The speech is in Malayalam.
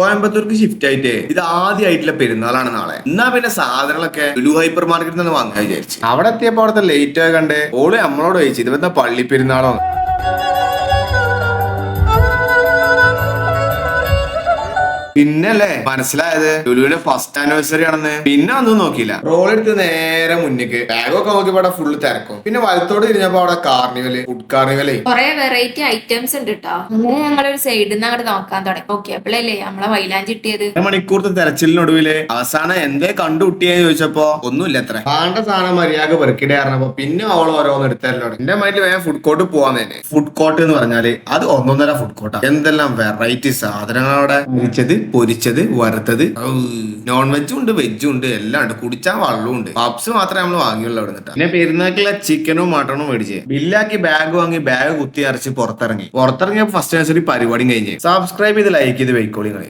കോയമ്പത്തൂർക്ക് ഷിഫ്റ്റ് ആയിട്ട് ഇത് ആദ്യമായിട്ടുള്ള പെരുന്നാളാണ് നാളെ. എന്നാ പിന്നെ സാധനങ്ങളൊക്കെ ലുലു ഹൈപ്പർ മാർക്കറ്റിൽ നിന്ന് വാങ്ങാൻ വിചാരിച്ചു. അവിടെ എത്തിയപ്പോ അവിടുത്തെ ലേറ്റ് ആയി കണ്ട് ഓള് നമ്മളോട് ചോദിച്ചു ഇത് എന്താ പള്ളി പെരുന്നാളോ. പിന്നല്ലേ മനസ്സിലായത് ലുലുവിന്റെ ഫസ്റ്റ് ആനിവേഴ്സറി ആണെന്ന്. പിന്നെ ഒന്നും നോക്കിയില്ല, റോൾ എടുത്ത് നേരെ മുന്നിക്ക് ബാഗൊക്കെ നോക്കിയപ്പോ അവിടെ ഫുള്ള് തിരക്കും. പിന്നെ വലത്തോട് തിരിഞ്ഞപ്പോ അവിടെ കാർണിവല്, ഫുഡ് കാർണിവല്, കുറെ വെറൈറ്റി ഐറ്റംസ് ഉണ്ട് കേട്ടോ. അങ്ങനെ ഞങ്ങളൊരു സൈഡിൽ നിന്ന് അങ്ങോട്ട് നോക്കാൻ തുടങ്ങി. ഓക്കെ അപ്പോഴല്ലേ നമ്മളെ മൈലാഞ്ചി കിട്ടിയത്. മണിക്കൂർത്തെ തെരച്ചിലിനൊടുവില് അവസാനം എന്തേ കണ്ടുകിട്ടിയെന്ന് ചോദിച്ചപ്പോ ഒന്നുമില്ല, എത്ര വേണ്ട സാധനം മര്യാദ പെറുക്കിടെ പറഞ്ഞപ്പോ പിന്നെ അവൾ ഓരോന്ന് എടുത്തല്ലോ. എന്റെ മൈൻഡിൽ വേഗം ഫുഡ് കോർട്ട് പോവാൻ തന്നെ. ഫുഡ് കോർട്ട് എന്ന് പറഞ്ഞാല് അത് ഒന്നൊന്നര ഫുഡ് കോർട്ടാണ്. എന്തെല്ലാം വെറൈറ്റി സാധനങ്ങളവിടെ വിളിച്ചത്, പൊരിച്ചത്, വറുത്തത്, നോൺ വെജും ഉണ്ട് വെജും ഉണ്ട്, എല്ലാം ഉണ്ട്. കുടിച്ചാൽ വെള്ളവും ഉണ്ട്. പപ്സ് മാത്രമേ നമ്മൾ വാങ്ങിയുള്ളൂ അവിടെ നിന്നിട്ട്. പിന്നെ പെരുന്നാക്കുള്ള ചിക്കനും മട്ടണും മേടിച്ച് ബില്ലാക്കി ബാഗ് വാങ്ങി ബാഗ് കുത്തി അരച്ച് പുറത്തിറങ്ങിയപ്പോ ഫസ്റ്റ് ആനിവേഴ്സറി പരിപാടിയും കഴിഞ്ഞ്. സബ്സ്ക്രൈബ് ചെയ്ത് ലൈക്ക് ചെയ്ത് വെക്കോളിങ്ങളെ.